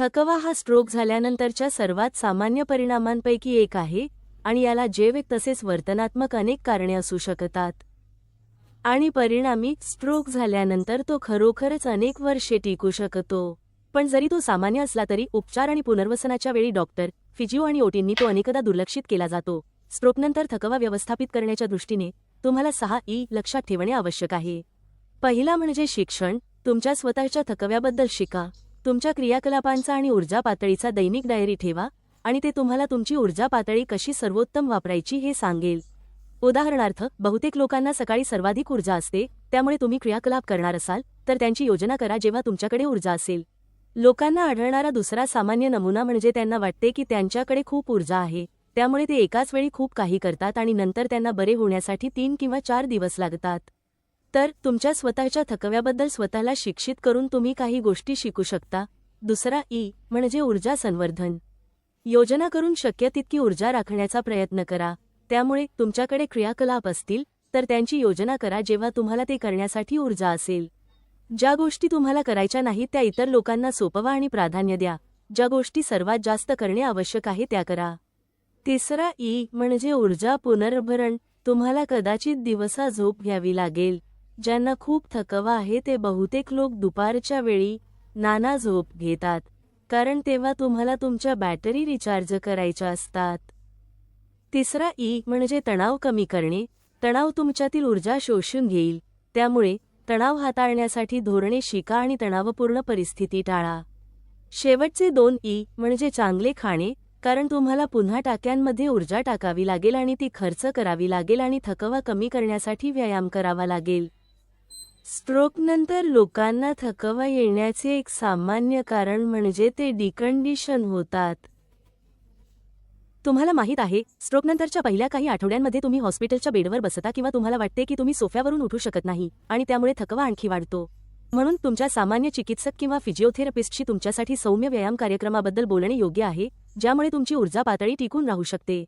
थकवा हा स्ट्रोक झाल्यानंतरच्या सर्वात सामान्य परिणामांपैकी एक आहे आणि याला जैविक तसेच वर्तनात्मक अनेक कारणे असू शकतात. आणि परिणामी स्ट्रोक झाल्यानंतर तो खरोखरच अनेक वर्षे टिकू शकतो. पण जरी तो सामान्य असला तरी उपचार आणि पुनर्वसनाच्या वेळी डॉक्टर, फिजिओ आणि ओटींनी तो अनेकदा दुर्लक्षित केला जातो. स्ट्रोकनंतर थकवा व्यवस्थापित करण्याच्या दृष्टीने तुम्हाला 6 ई लक्षात ठेवणे आवश्यक आहे. पहिला म्हणजे शिक्षण. तुमच्या स्वतःच्या थकव्याबद्दल शिका. तुमच्या क्रियाकलापांचा आणि ऊर्जा पातळीचा दैनिक डायरी ठेवा आणि ते तुम्हाला तुमची ऊर्जा पातळी कशी सर्वोत्तम वापरायची हे सांगेल. उदाहरणार्थ, बहुतेक लोकांना सकाळी सर्वाधिक ऊर्जा असते, त्यामुळे तुम्ही क्रियाकलाप करणार असाल तर त्यांची योजना करा जेव्हा तुमच्याकडे ऊर्जा असेल. लोकांना आढळणारा दुसरा सामान्य नमुना म्हणजे त्यांना वाटते की त्यांच्याकडे खूप ऊर्जा आहे, त्यामुळे ते एकाच वेळी खूप काही करतात आणि नंतर त्यांना बरे होण्यासाठी 3 किंवा 4 दिवस लागतात. तर तुमच्या स्वतःच्या थकव्याबद्दल स्वतःला शिक्षित करून तुम्ही काही गोष्टी शिकू शकता. दुसरा ई म्हणजे ऊर्जा संवर्धन. योजना करून शक्य तितकी ऊर्जा राखण्याचा प्रयत्न करा. त्यामुळे तुमच्याकडे क्रियाकलाप असतील तर त्यांची योजना करा जेव्हा तुम्हाला ते करण्यासाठी ऊर्जा असेल. ज्या गोष्टी तुम्हाला करायच्या नाहीत त्या इतर लोकांना सोपवा आणि प्राधान्य द्या. ज्या गोष्टी सर्वात जास्त करणे आवश्यक आहे त्या करा. तिसरा ई म्हणजे ऊर्जा पुनर्भरण. तुम्हाला कदाचित दिवसा झोप घ्यावी लागेल. ज्यांना खूप थकवा आहे ते बहुतेक लोक दुपारच्या वेळी नाना झोप घेतात, कारण तेव्हा तुम्हाला तुमच्या बॅटरी रिचार्ज करायच्या असतात. तिसरा ई म्हणजे तणाव कमी करणे. तणाव तुमच्यातील ऊर्जा शोषून घेईल, त्यामुळे तणाव हाताळण्यासाठी धोरणे शिका आणि तणावपूर्ण परिस्थिती टाळा. शेवटचे 2 ई म्हणजे चांगले खाणे, कारण तुम्हाला पुन्हा टाक्यांमध्ये ऊर्जा टाकावी लागेल आणि ती खर्च करावी लागेल आणि थकवा कमी करण्यासाठी व्यायाम करावा लागेल. स्ट्रोकनंतर लोकांना थकवा येण्याचे एक सामान्य कारण म्हणजे ते डिकंडिशन होतात. तुम्हाला माहीत आहे, स्ट्रोकनंतरच्या पहिल्या काही आठवड्यांमध्ये तुम्ही हॉस्पिटलच्या बेडवर बसता किंवा तुम्हाला वाटते की तुम्ही सोफ्यावरून उठू शकत नाही आणि त्यामुळे थकवा आणखी वाढतो. म्हणून तुमच्या सामान्य चिकित्सक किंवा फिजिओथेरपिस्टशी तुमच्यासाठी सौम्य व्यायाम कार्यक्रमाबद्दल बोलणे योग्य आहे, ज्यामुळे तुमची ऊर्जा पातळी टिकून राहू शकते.